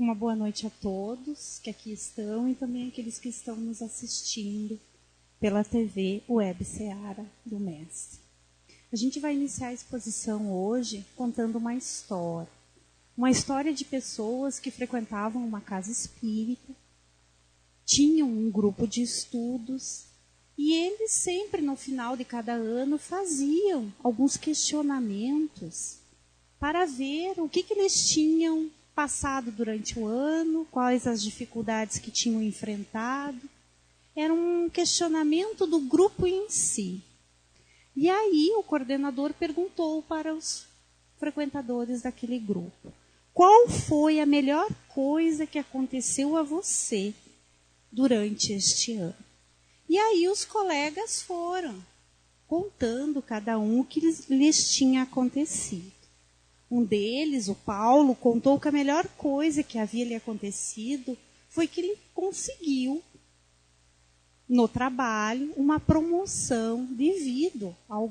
Uma boa noite a todos que aqui estão e também aqueles que estão nos assistindo pela TV Web Seara do Mestre. A gente vai iniciar a exposição hoje contando uma história de pessoas que frequentavam uma casa espírita, tinham um grupo de estudos e eles sempre no final de cada ano faziam alguns questionamentos para ver o que eles tinham passado durante o ano, quais as dificuldades que tinham enfrentado. Era um questionamento do grupo em si. E aí o coordenador perguntou para os frequentadores daquele grupo: qual foi a melhor coisa que aconteceu a você durante este ano? E aí os colegas foram contando cada um o que lhes tinha acontecido. Um deles, o Paulo, contou que a melhor coisa que havia lhe acontecido foi que ele conseguiu, no trabalho, uma promoção devido ao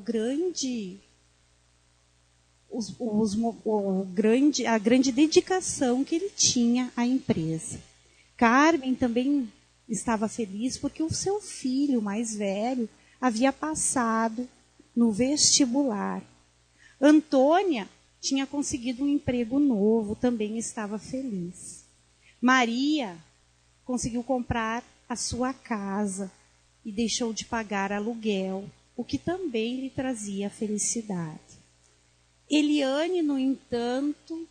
a grande dedicação que ele tinha à empresa. Carmen também estava feliz porque o seu filho mais velho havia passado no vestibular. Antônia tinha conseguido um emprego novo, também estava feliz. Maria conseguiu comprar a sua casa e deixou de pagar aluguel, o que também lhe trazia felicidade. Eliane, no entanto,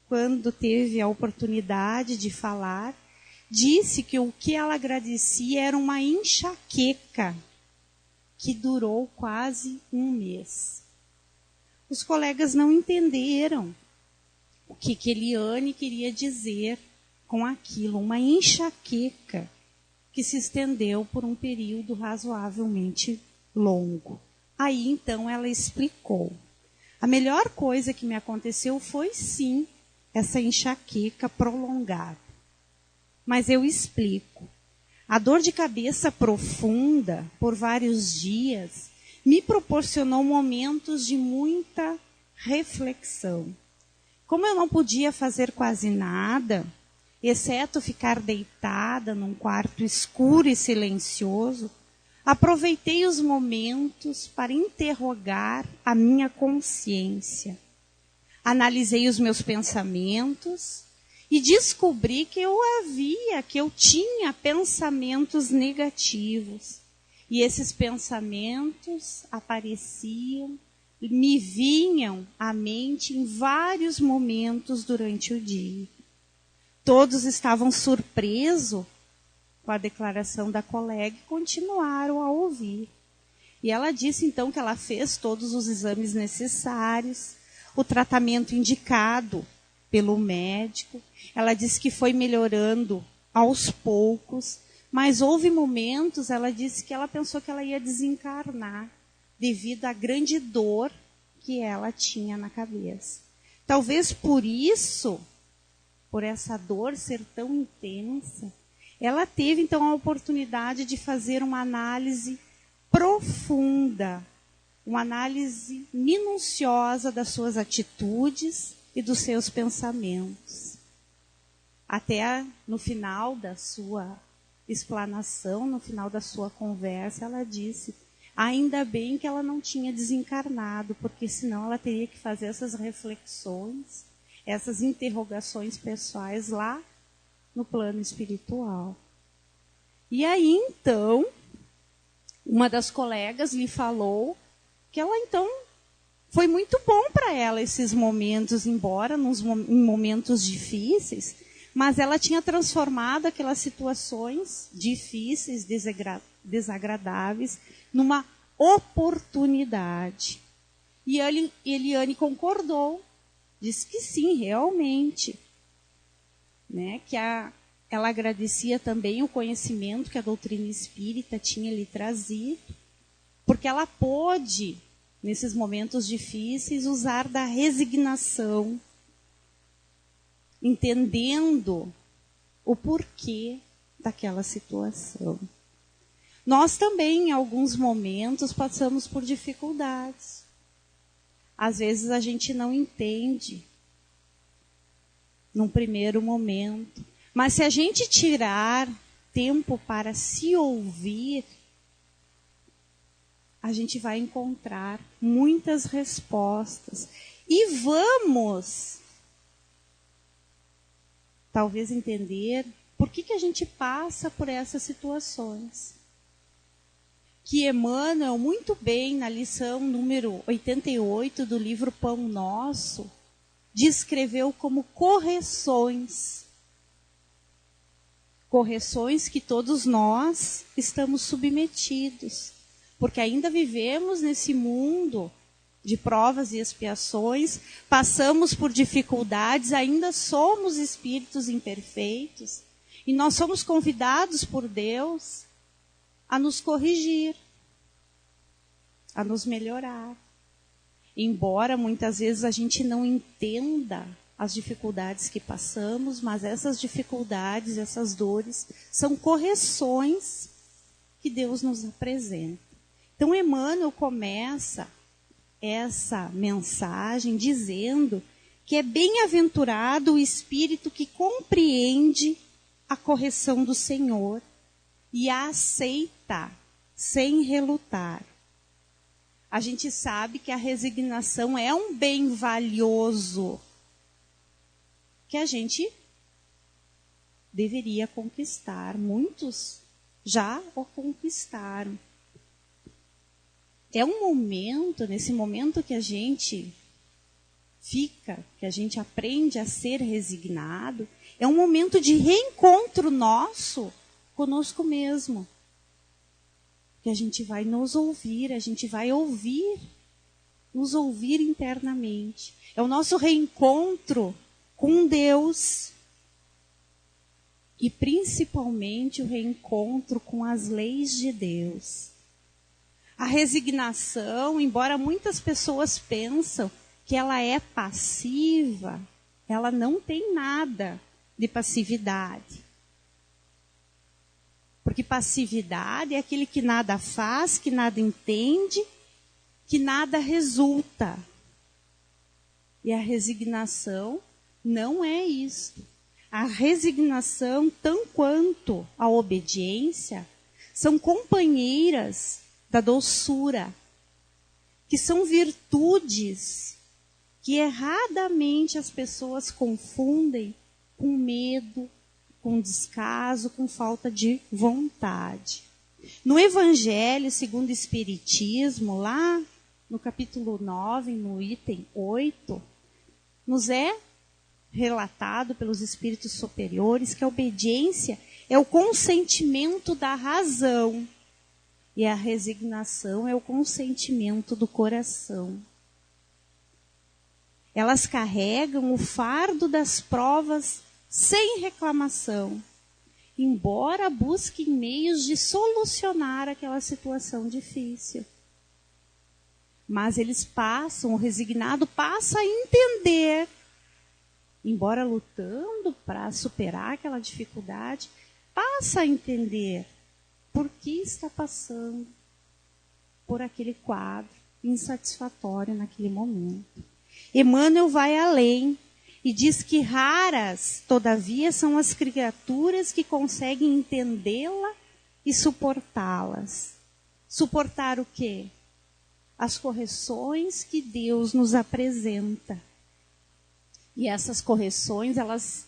quando teve a oportunidade de falar, disse que o que ela agradecia era uma enxaqueca que durou quase um mês. Os colegas não entenderam o que Eliane queria dizer com aquilo, uma enxaqueca que se estendeu por um período razoavelmente longo. Aí, então, ela explicou. A melhor coisa que me aconteceu foi, sim, essa enxaqueca prolongada. Mas eu explico. A dor de cabeça profunda, por vários dias, me proporcionou momentos de muita reflexão. Como eu não podia fazer quase nada, exceto ficar deitada num quarto escuro e silencioso, aproveitei os momentos para interrogar a minha consciência. Analisei os meus pensamentos e descobri que eu tinha pensamentos negativos. E esses pensamentos apareciam, me vinham à mente em vários momentos durante o dia. Todos estavam surpresos com a declaração da colega e continuaram a ouvir. E ela disse então que ela fez todos os exames necessários, o tratamento indicado pelo médico. Ela disse que foi melhorando aos poucos, mas houve momentos, ela disse que ela pensou que ela ia desencarnar devido à grande dor que ela tinha na cabeça. Talvez por isso, por essa dor ser tão intensa, ela teve então a oportunidade de fazer uma análise profunda, uma análise minuciosa das suas atitudes e dos seus pensamentos. Até no final da sua explanação, no final da sua conversa, ela disse: ainda bem que ela não tinha desencarnado, porque senão ela teria que fazer essas reflexões, essas interrogações pessoais lá no plano espiritual. E aí, então, uma das colegas lhe falou que ela, então, foi muito bom para ela esses momentos, embora em momentos difíceis, mas ela tinha transformado aquelas situações difíceis, desagradáveis, numa oportunidade. E Eliane concordou, disse que sim, realmente. Né, que ela agradecia também o conhecimento que a doutrina espírita tinha lhe trazido, porque ela pôde, nesses momentos difíceis, usar da resignação, entendendo o porquê daquela situação. Nós também, em alguns momentos, passamos por dificuldades. Às vezes a gente não entende num primeiro momento. Mas se a gente tirar tempo para se ouvir, a gente vai encontrar muitas respostas. E vamos, talvez, entender por que a gente passa por essas situações. Que Emmanuel, muito bem, na lição número 88 do livro Pão Nosso, descreveu como correções. Correções que todos nós estamos submetidos. Porque ainda vivemos nesse mundo de provas e expiações, passamos por dificuldades, ainda somos espíritos imperfeitos. E nós somos convidados por Deus a nos corrigir, a nos melhorar. Embora muitas vezes a gente não entenda as dificuldades que passamos, mas essas dificuldades, essas dores, são correções que Deus nos apresenta. Então, Emmanuel começa essa mensagem dizendo que é bem-aventurado o espírito que compreende a correção do Senhor e a aceita sem relutar. A gente sabe que a resignação é um bem valioso que a gente deveria conquistar. Muitos já o conquistaram. É um momento, nesse momento que a gente fica, que a gente aprende a ser resignado, é um momento de reencontro nosso conosco mesmo. Que a gente vai nos ouvir, a gente vai ouvir, nos ouvir internamente. É o nosso reencontro com Deus. E principalmente o reencontro com as leis de Deus. A resignação, embora muitas pessoas pensam que ela é passiva, ela não tem nada de passividade. Porque passividade é aquele que nada faz, que nada entende, que nada resulta. E a resignação não é isso. A resignação, tão quanto a obediência, são companheiras da doçura, que são virtudes que erradamente as pessoas confundem com medo, com descaso, com falta de vontade. No Evangelho segundo o Espiritismo, lá no capítulo 9, no item 8, nos é relatado pelos espíritos superiores que a obediência é o consentimento da razão e a resignação é o consentimento do coração. Elas carregam o fardo das provas sem reclamação, embora busquem meios de solucionar aquela situação difícil. Mas eles passam, o resignado passa a entender, embora lutando para superar aquela dificuldade, passa a entender por que está passando por aquele quadro insatisfatório naquele momento. Emmanuel vai além e diz que raras, todavia, são as criaturas que conseguem entendê-la e suportá-las. Suportar o quê? As correções que Deus nos apresenta. E essas correções, elas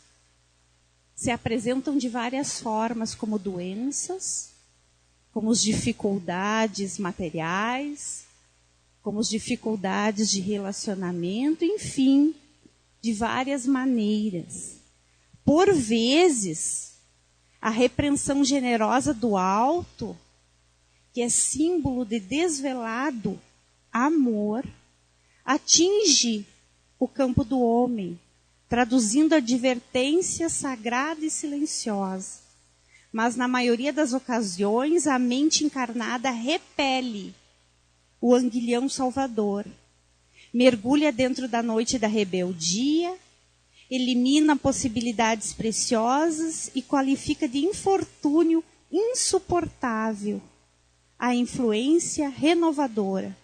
se apresentam de várias formas, como doenças, como as dificuldades materiais, como as dificuldades de relacionamento, enfim, de várias maneiras. Por vezes, a repreensão generosa do alto, que é símbolo de desvelado amor, atinge o campo do homem, traduzindo a advertência sagrada e silenciosa. Mas na maioria das ocasiões, a mente encarnada repele o anguilhão salvador, mergulha dentro da noite da rebeldia, elimina possibilidades preciosas e qualifica de infortúnio insuportável a influência renovadora,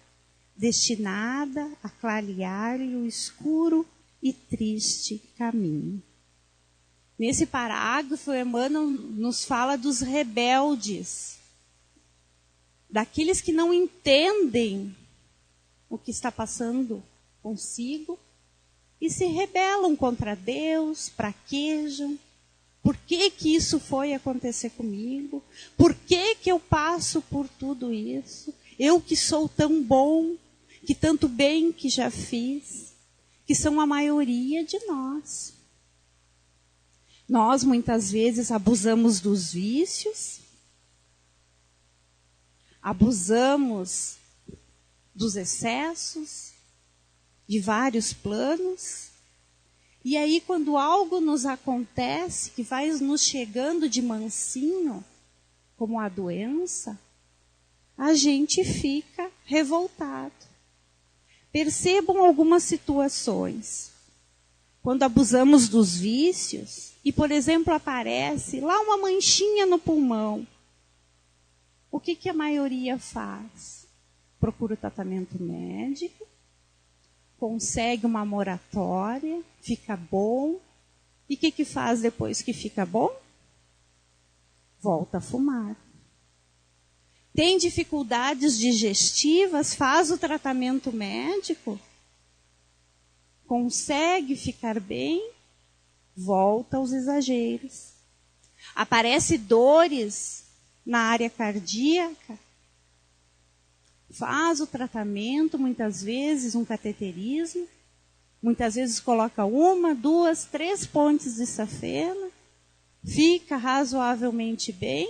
destinada a clarear-lhe o escuro e triste caminho. Nesse parágrafo, Emmanuel nos fala dos rebeldes, daqueles que não entendem o que está passando consigo e se rebelam contra Deus, praquejam. Por que que isso foi acontecer comigo? Por que que eu passo por tudo isso? Eu que sou tão bom, que tanto bem que já fiz, que são a maioria de nós. Nós, muitas vezes, abusamos dos vícios, abusamos dos excessos, de vários planos. E aí, quando algo nos acontece, que vai nos chegando de mansinho, como a doença, a gente fica revoltado. Percebam algumas situações. Quando abusamos dos vícios, e, por exemplo, aparece lá uma manchinha no pulmão, o que que a maioria faz? Procura o tratamento médico, consegue uma moratória, fica bom. E o que que faz depois que fica bom? Volta a fumar. Tem dificuldades digestivas, faz o tratamento médico, consegue ficar bem, volta aos exageros. Aparece dores na área cardíaca, faz o tratamento, muitas vezes um cateterismo, muitas vezes coloca 1, 2, 3 pontes de safena, fica razoavelmente bem.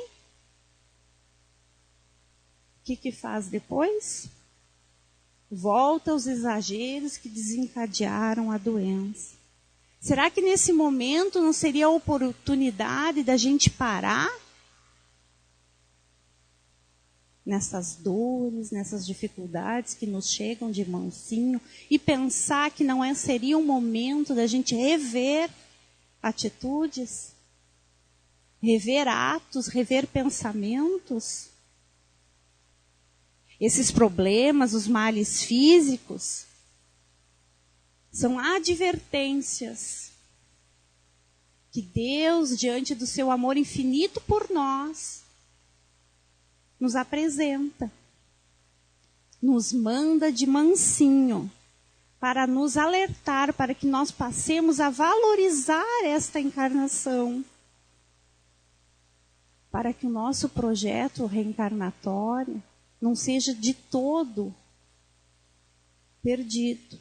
O que que faz depois? Volta aos exageros que desencadearam a doença. Será que nesse momento não seria a oportunidade da gente parar? Nessas dores, nessas dificuldades que nos chegam de mansinho, e pensar que não seria um momento da gente rever atitudes, rever atos, rever pensamentos? Esses problemas, os males físicos, são advertências que Deus, diante do seu amor infinito por nós, nos apresenta, nos manda de mansinho, para nos alertar, para que nós passemos a valorizar esta encarnação, para que o nosso projeto reencarnatório não seja de todo perdido.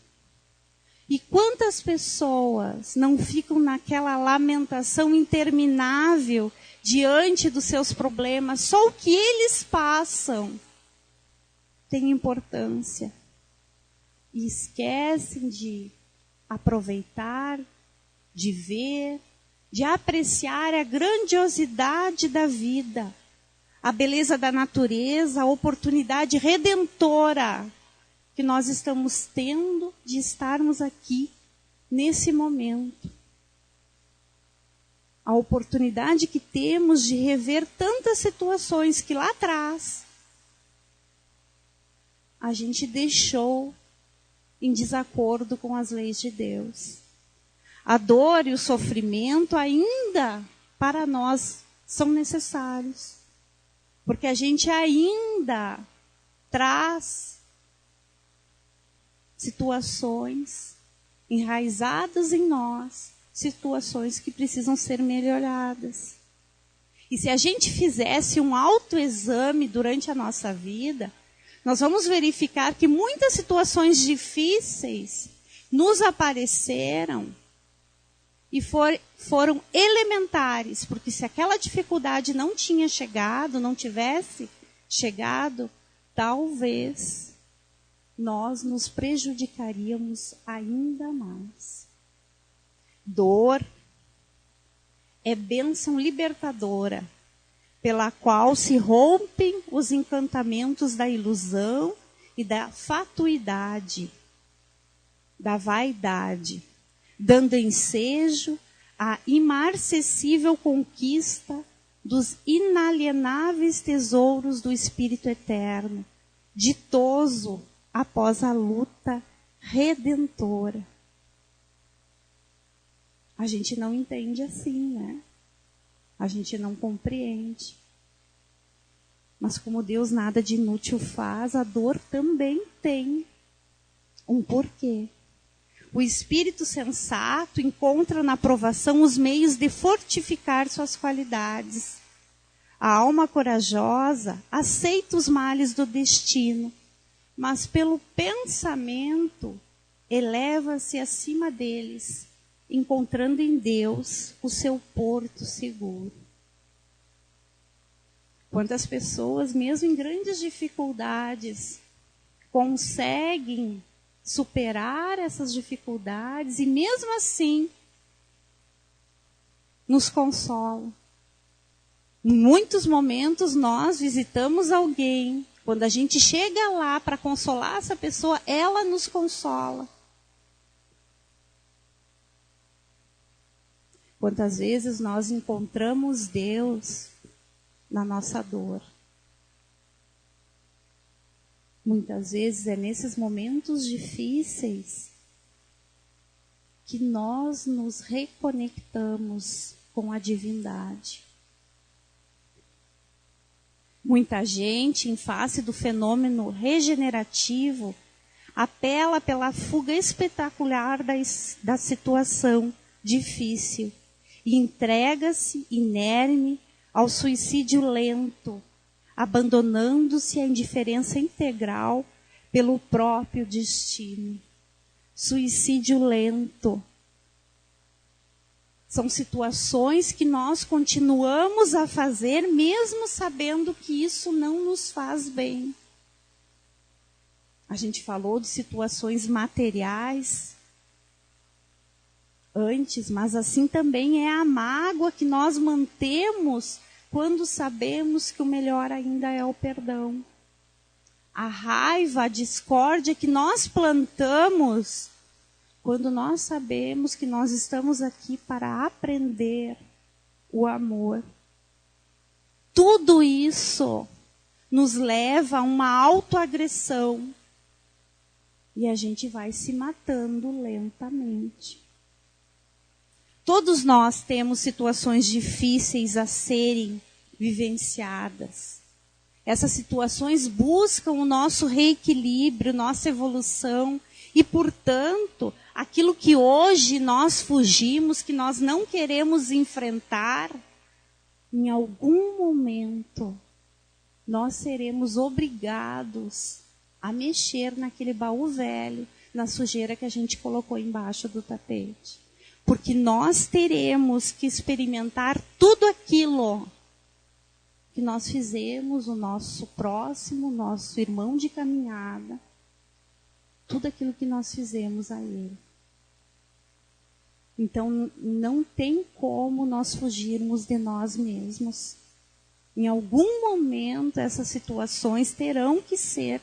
E quantas pessoas não ficam naquela lamentação interminável diante dos seus problemas? Só o que eles passam tem importância. E esquecem de aproveitar, de ver, de apreciar a grandiosidade da vida, a beleza da natureza, a oportunidade redentora que nós estamos tendo de estarmos aqui nesse momento. A oportunidade que temos de rever tantas situações que lá atrás a gente deixou em desacordo com as leis de Deus. A dor e o sofrimento ainda para nós são necessários, porque a gente ainda traz situações enraizadas em nós, situações que precisam ser melhoradas. E se a gente fizesse um autoexame durante a nossa vida, nós vamos verificar que muitas situações difíceis nos apareceram e foram elementares, porque se aquela dificuldade não tinha chegado, não tivesse chegado, talvez nós nos prejudicaríamos ainda mais. Dor é bênção libertadora, pela qual se rompem os encantamentos da ilusão e da fatuidade, da vaidade, dando ensejo à imarcessível conquista dos inalienáveis tesouros do Espírito Eterno, ditoso após a luta redentora. a gente não entende assim, né? A gente não compreende. Mas como Deus nada de inútil faz, a dor também tem um porquê. O espírito sensato encontra na provação os meios de fortificar suas qualidades. A alma corajosa aceita os males do destino, mas pelo pensamento eleva-se acima deles, encontrando em Deus o seu porto seguro. Quantas pessoas, mesmo em grandes dificuldades, conseguem superar essas dificuldades e mesmo assim nos consolam. Em muitos momentos nós visitamos alguém, quando a gente chega lá para consolar essa pessoa, ela nos consola. Quantas vezes nós encontramos Deus na nossa dor. Muitas vezes é nesses momentos difíceis que nós nos reconectamos com a divindade. Muita gente, em face do fenômeno regenerativo, apela pela fuga espetacular da situação difícil e entrega-se inerme ao suicídio lento, abandonando-se à indiferença integral pelo próprio destino. Suicídio lento. São situações que nós continuamos a fazer, mesmo sabendo que isso não nos faz bem. A gente falou de situações materiais antes, mas assim também é a mágoa que nós mantemos quando sabemos que o melhor ainda é o perdão. A raiva, a discórdia que nós plantamos quando nós sabemos que nós estamos aqui para aprender o amor. Tudo isso nos leva a uma autoagressão e a gente vai se matando lentamente. Todos nós temos situações difíceis a serem vivenciadas. Essas situações buscam o nosso reequilíbrio, nossa evolução e, portanto, aquilo que hoje nós fugimos, que nós não queremos enfrentar, em algum momento nós seremos obrigados a mexer naquele baú velho, na sujeira que a gente colocou embaixo do tapete. Porque nós teremos que experimentar tudo aquilo que nós fizemos, o nosso próximo, o nosso irmão de caminhada, tudo aquilo que nós fizemos a ele. Então, não tem como nós fugirmos de nós mesmos. Em algum momento, essas situações terão que ser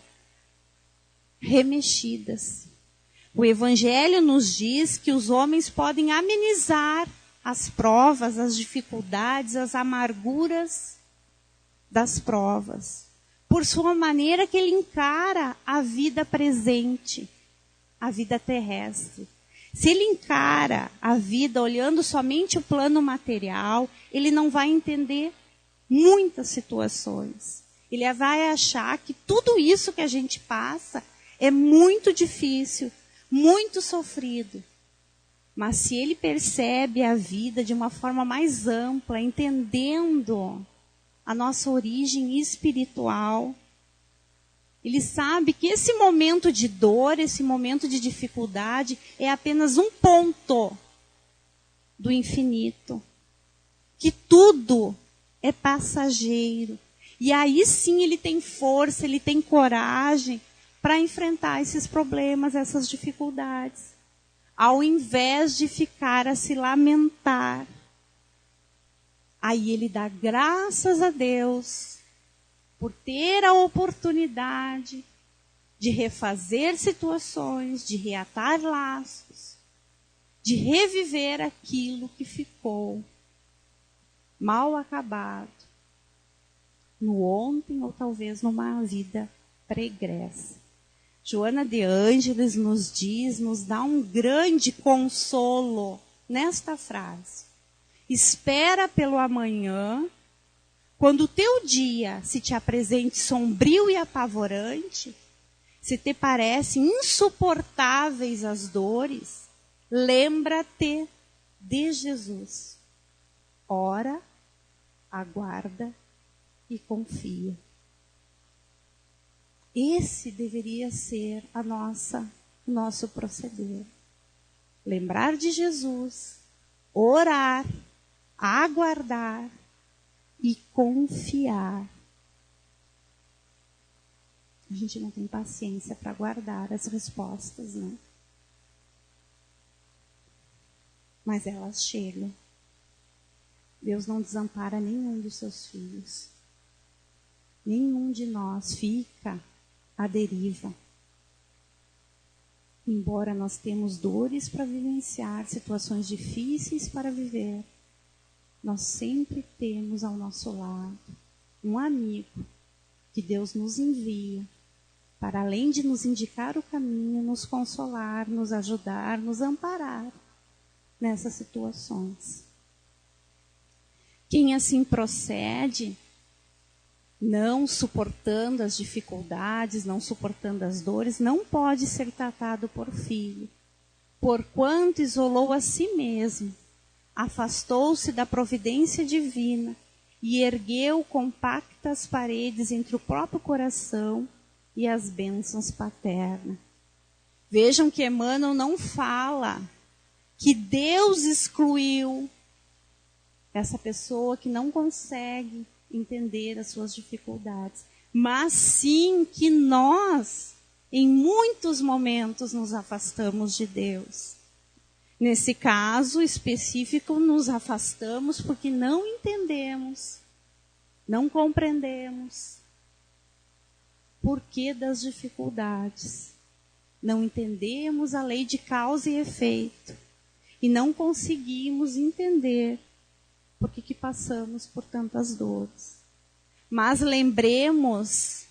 remexidas. O Evangelho nos diz que os homens podem amenizar as provas, as dificuldades, as amarguras das provas, por sua maneira que ele encara a vida presente, a vida terrestre. Se ele encara a vida olhando somente o plano material, ele não vai entender muitas situações. Ele vai achar que tudo isso que a gente passa é muito difícil, muito sofrido. Mas se ele percebe a vida de uma forma mais ampla, entendendo a nossa origem espiritual, ele sabe que esse momento de dor, esse momento de dificuldade é apenas um ponto do infinito. Que tudo é passageiro. E aí sim ele tem força, ele tem coragem para enfrentar esses problemas, essas dificuldades. Ao invés de ficar a se lamentar. Aí ele dá graças a Deus por ter a oportunidade de refazer situações, de reatar laços, de reviver aquilo que ficou mal acabado no ontem ou talvez numa vida pregressa. Joana de Ângeles nos diz, nos dá um grande consolo nesta frase. Espera pelo amanhã, quando o teu dia se te apresente sombrio e apavorante, se te parecem insuportáveis as dores, lembra-te de Jesus. Ora, aguarda e confia. Esse deveria ser o nosso proceder. Lembrar de Jesus, orar, aguardar e confiar. A gente não tem paciência para aguardar as respostas, né? Mas elas chegam. Deus não desampara nenhum dos seus filhos. Nenhum de nós fica à deriva. Embora nós temos dores para vivenciar, situações difíceis para viver, nós sempre temos ao nosso lado um amigo que Deus nos envia para, além de nos indicar o caminho, nos consolar, nos ajudar, nos amparar nessas situações. Quem assim procede, não suportando as dificuldades, não suportando as dores, não pode ser tratado por filho, porquanto isolou a si mesmo, afastou-se da providência divina e ergueu compactas paredes entre o próprio coração e as bênçãos paternas. Vejam que Emmanuel não fala que Deus excluiu essa pessoa que não consegue entender as suas dificuldades, mas sim que nós, em muitos momentos, nos afastamos de Deus. Nesse caso específico, nos afastamos porque não entendemos, não compreendemos porquê das dificuldades. Não entendemos a lei de causa e efeito e não conseguimos entender por que passamos por tantas dores. Mas lembremos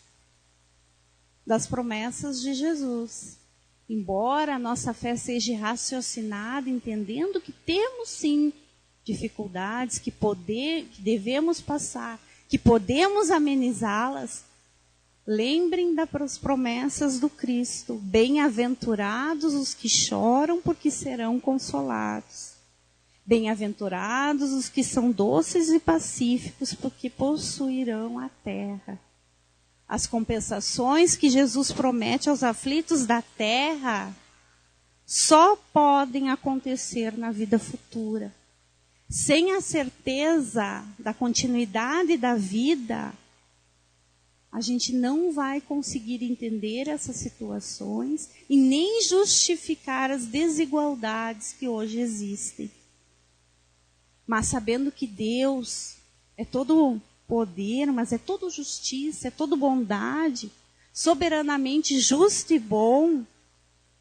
das promessas de Jesus. Embora a nossa fé seja raciocinada, entendendo que temos sim dificuldades, que devemos passar, que podemos amenizá-las, lembrem das promessas do Cristo. Bem-aventurados os que choram, porque serão consolados. Bem-aventurados os que são doces e pacíficos, porque possuirão a terra. As compensações que Jesus promete aos aflitos da terra só podem acontecer na vida futura. Sem a certeza da continuidade da vida, a gente não vai conseguir entender essas situações e nem justificar as desigualdades que hoje existem. Mas sabendo que Deus é todo poder, mas é todo justiça, é todo bondade, soberanamente justo e bom,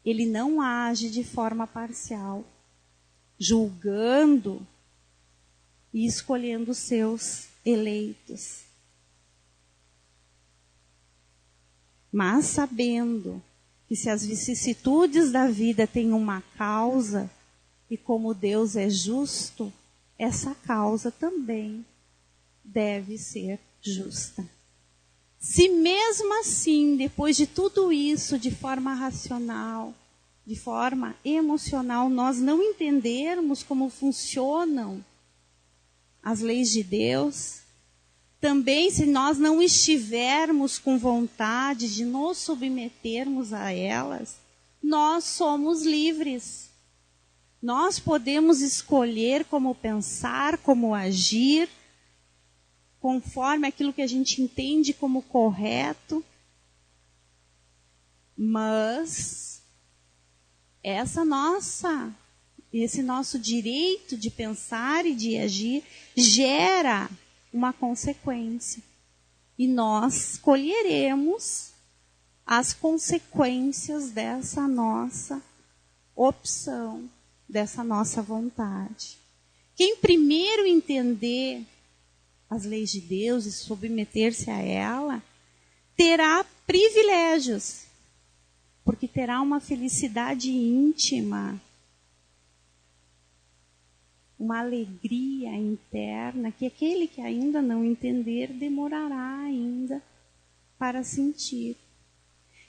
Ele não age de forma parcial, julgando e escolhendo os seus eleitos. Mas sabendo que se as vicissitudes da vida têm uma causa, e como Deus é justo, essa causa também deve ser justa. Se mesmo assim, depois de tudo isso, de forma racional, de forma emocional, nós não entendermos como funcionam as leis de Deus, também se nós não estivermos com vontade de nos submetermos a elas, nós somos livres. Nós podemos escolher como pensar, como agir, conforme aquilo que a gente entende como correto, mas esse nosso direito de pensar e de agir gera uma consequência. E nós colheremos as consequências dessa nossa opção, dessa nossa vontade. Quem primeiro entender as leis de Deus e submeter-se a ela, terá privilégios, porque terá uma felicidade íntima. uma alegria interna que aquele que ainda não entender demorará ainda para sentir.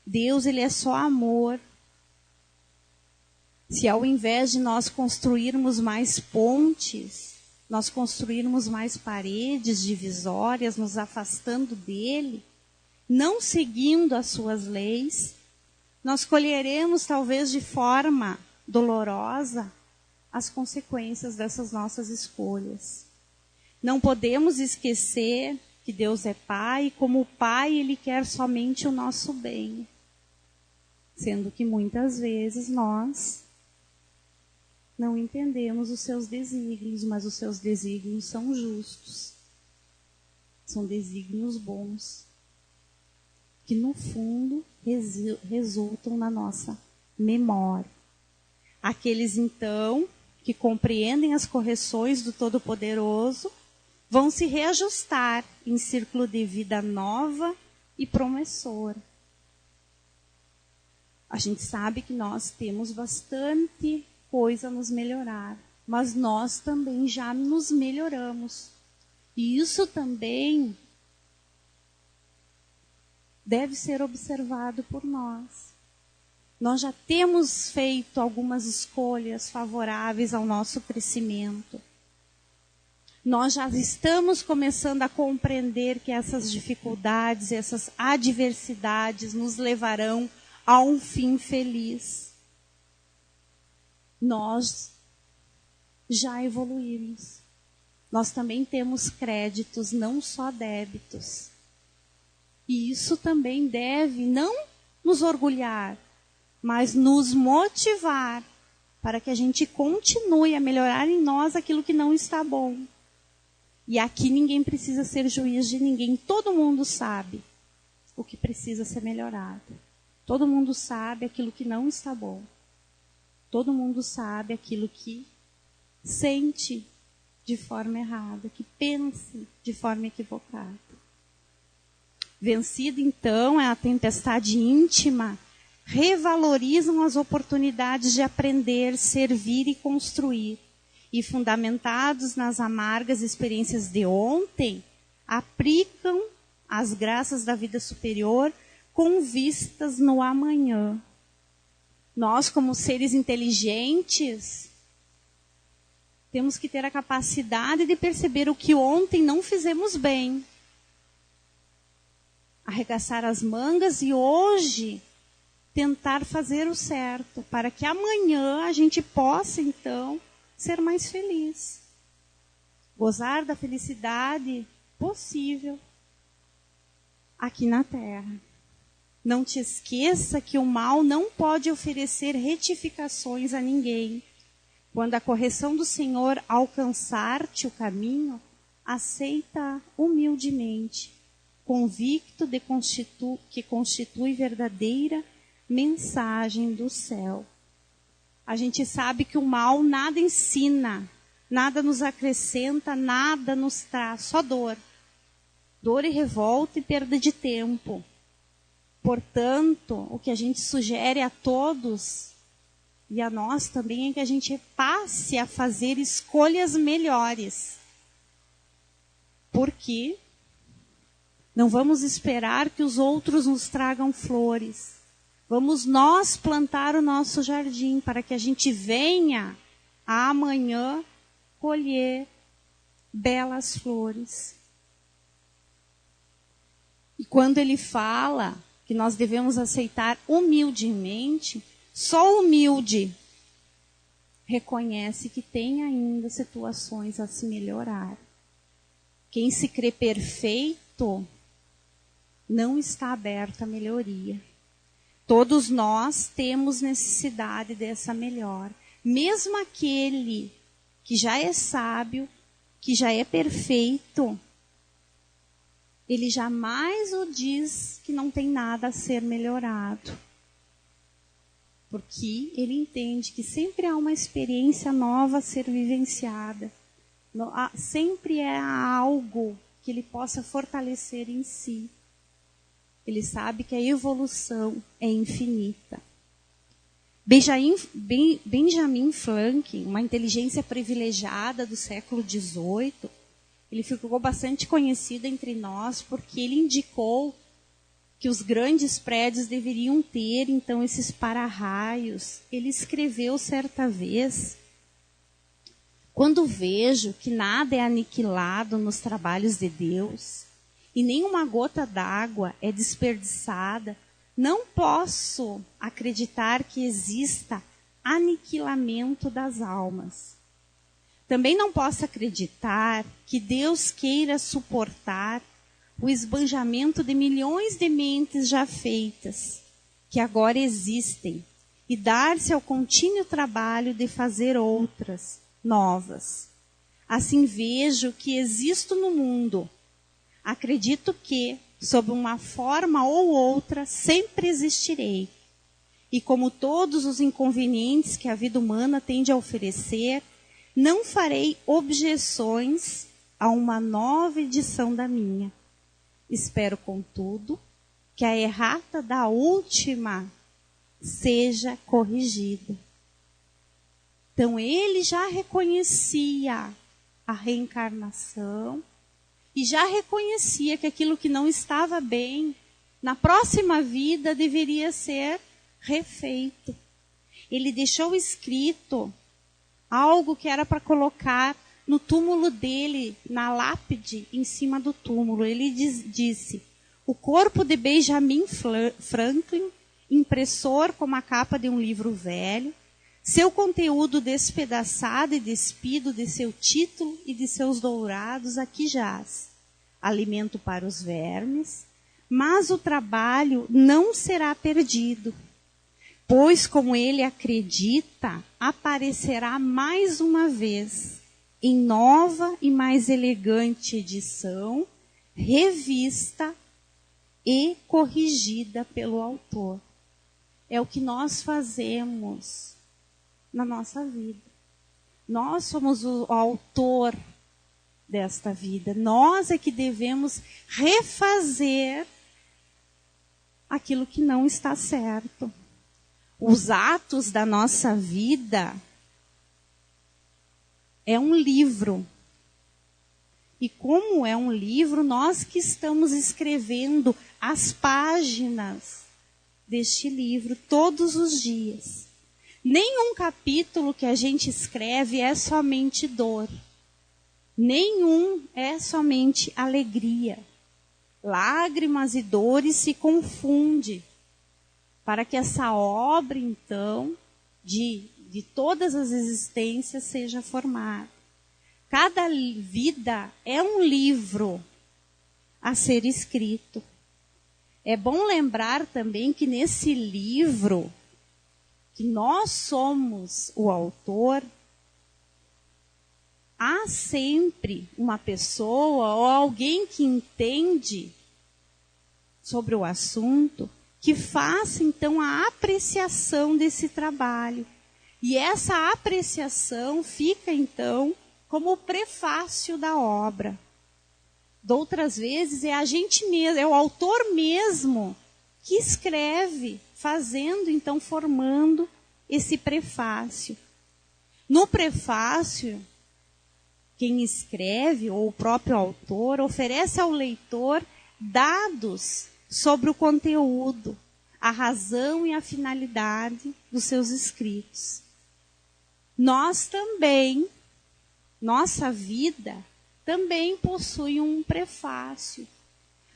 Deus, ele é só amor. Se ao invés de nós construirmos mais pontes, nós construirmos mais paredes divisórias, nos afastando dele, não seguindo as suas leis, nós colheremos talvez de forma dolorosa as consequências dessas nossas escolhas. Não podemos esquecer que Deus é Pai, e como Pai ele quer somente o nosso bem. Sendo que muitas vezes nós não entendemos os seus desígnios, mas os seus desígnios são justos. São desígnios bons, que no fundo resultam na nossa memória. Aqueles então que compreendem as correções do Todo-Poderoso vão se reajustar em círculo de vida nova e promissora. A gente sabe que nós temos bastante coisa a nos melhorar, mas nós também já nos melhoramos. E isso também deve ser observado por nós. Nós já temos feito algumas escolhas favoráveis ao nosso crescimento. Nós já estamos começando a compreender que essas dificuldades, essas adversidades nos levarão a um fim feliz. Nós já evoluímos. Nós também temos créditos, não só débitos. E isso também deve não nos orgulhar, mas nos motivar para que a gente continue a melhorar em nós aquilo que não está bom. E aqui ninguém precisa ser juiz de ninguém. Todo mundo sabe o que precisa ser melhorado. Todo mundo sabe aquilo que não está bom. Todo mundo sabe aquilo que sente de forma errada, que pense de forma equivocada. Vencido, então, é a tempestade íntima, revalorizam as oportunidades de aprender, servir e construir. E fundamentados nas amargas experiências de ontem, aplicam as graças da vida superior com vistas no amanhã. Nós, como seres inteligentes, temos que ter a capacidade de perceber o que ontem não fizemos bem. Arregaçar as mangas e hoje tentar fazer o certo, para que amanhã a gente possa, então, ser mais feliz. Gozar da felicidade possível aqui na Terra. Não te esqueça que o mal não pode oferecer retificações a ninguém. Quando a correção do Senhor alcançar-te o caminho, aceita humildemente, convicto de que constitui verdadeira mensagem do céu. A gente sabe que o mal nada ensina, nada nos acrescenta, nada nos traz, só dor. Dor e revolta e perda de tempo. Portanto, o que a gente sugere a todos, e a nós também, é que a gente passe a fazer escolhas melhores. Porque não vamos esperar que os outros nos tragam flores. Vamos nós plantar o nosso jardim para que a gente venha amanhã colher belas flores. E quando ele fala que nós devemos aceitar humildemente, só o humilde reconhece que tem ainda situações a se melhorar. Quem se crê perfeito não está aberto à melhoria. Todos nós temos necessidade dessa melhora. Mesmo aquele que já é sábio, que já é perfeito, ele jamais o diz que não tem nada a ser melhorado. Porque ele entende que sempre há uma experiência nova a ser vivenciada. Sempre é algo que ele possa fortalecer em si. Ele sabe que a evolução é infinita. Benjamin Franklin, uma inteligência privilegiada do século XVIII, ele ficou bastante conhecido entre nós porque ele indicou que os grandes prédios deveriam ter, então, esses para-raios. Ele escreveu certa vez: quando vejo que nada é aniquilado nos trabalhos de Deus, e nenhuma gota d'água é desperdiçada, não posso acreditar que exista aniquilamento das almas. Também não posso acreditar que Deus queira suportar o esbanjamento de milhões de mentes já feitas, que agora existem, e dar-se ao contínuo trabalho de fazer outras, novas. Assim vejo que existo no mundo. Acredito que, sob uma forma ou outra, sempre existirei. E como todos os inconvenientes que a vida humana tende a oferecer, não farei objeções a uma nova edição da minha. Espero, contudo, que a errata da última seja corrigida. Então, ele já reconhecia a reencarnação e já reconhecia que aquilo que não estava bem, na próxima vida deveria ser refeito. Ele deixou escrito algo que era para colocar no túmulo dele, na lápide em cima do túmulo. Ele disse: o corpo de Benjamin Franklin, impressor como a capa de um livro velho, seu conteúdo despedaçado e despido de seu título e de seus dourados aqui jaz, alimento para os vermes, mas o trabalho não será perdido, pois, como ele acredita, aparecerá mais uma vez, em nova e mais elegante edição, revista e corrigida pelo autor. É o que nós fazemos na nossa vida. Nós somos o autor desta vida. Nós é que devemos refazer aquilo que não está certo. Os atos da nossa vida é um livro. E como é um livro, nós que estamos escrevendo as páginas deste livro todos os dias. Nenhum capítulo que a gente escreve é somente dor. Nenhum é somente alegria. Lágrimas e dores se confundem para que essa obra, então, de todas as existências seja formada. Cada vida é um livro a ser escrito. É bom lembrar também que nesse livro, que nós somos o autor, há sempre uma pessoa ou alguém que entende sobre o assunto, que faça então a apreciação desse trabalho. E essa apreciação fica então como o prefácio da obra. Outras vezes é a gente mesmo, é o autor mesmo que escreve, fazendo então, formando esse prefácio. No prefácio, quem escreve, ou o próprio autor, oferece ao leitor dados sobre o conteúdo, a razão e a finalidade dos seus escritos. Nós também, nossa vida também possui um prefácio.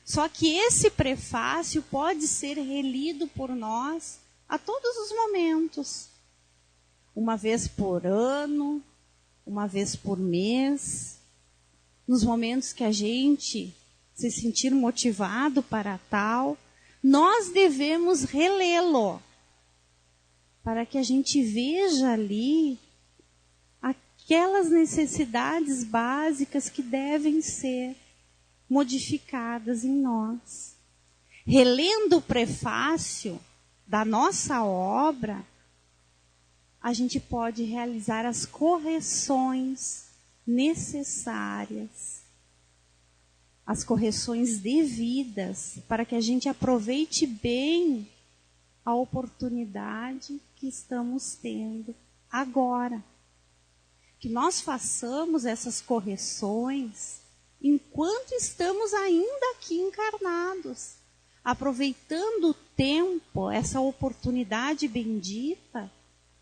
Só que esse prefácio pode ser relido por nós a todos os momentos. Uma vez por ano, uma vez por mês, nos momentos que a gente se sentir motivado para tal, nós devemos relê-lo, para que a gente veja ali aquelas necessidades básicas que devem ser modificadas em nós. Relendo o prefácio da nossa obra, a gente pode realizar as correções necessárias, as correções devidas, para que a gente aproveite bem a oportunidade que estamos tendo agora. Que nós façamos essas correções enquanto estamos ainda aqui encarnados, aproveitando o tempo, essa oportunidade bendita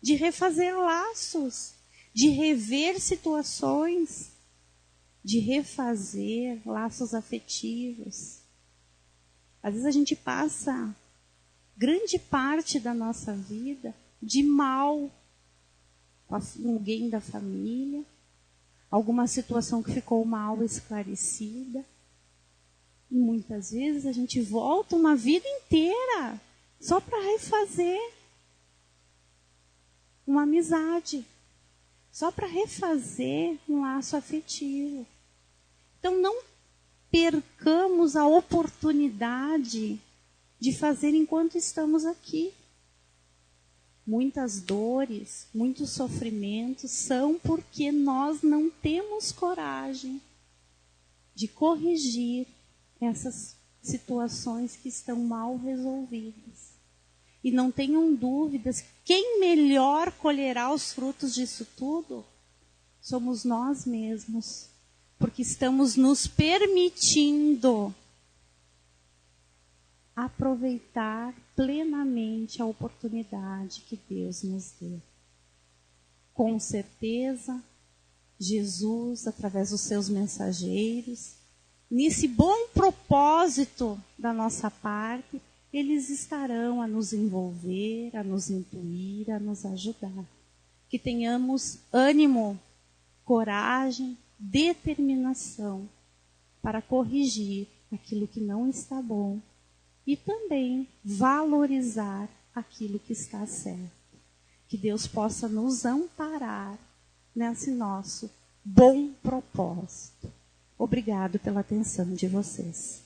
de refazer laços, de rever situações, de refazer laços afetivos. Às vezes a gente passa grande parte da nossa vida de mal com alguém da família, alguma situação que ficou mal esclarecida. E muitas vezes a gente volta uma vida inteira só para refazer uma amizade, só para refazer um laço afetivo. Então não percamos a oportunidade de fazer enquanto estamos aqui. Muitas dores, muitos sofrimentos são porque nós não temos coragem de corrigir essas situações que estão mal resolvidas. E não tenham dúvidas, quem melhor colherá os frutos disso tudo somos nós mesmos, porque estamos nos permitindo aproveitar plenamente a oportunidade que Deus nos deu. Com certeza, Jesus, através dos seus mensageiros, nesse bom propósito da nossa parte, eles estarão a nos envolver, a nos intuir, a nos ajudar. Que tenhamos ânimo, coragem, determinação para corrigir aquilo que não está bom e também valorizar aquilo que está certo. Que Deus possa nos amparar nesse nosso bom propósito. Obrigado pela atenção de vocês.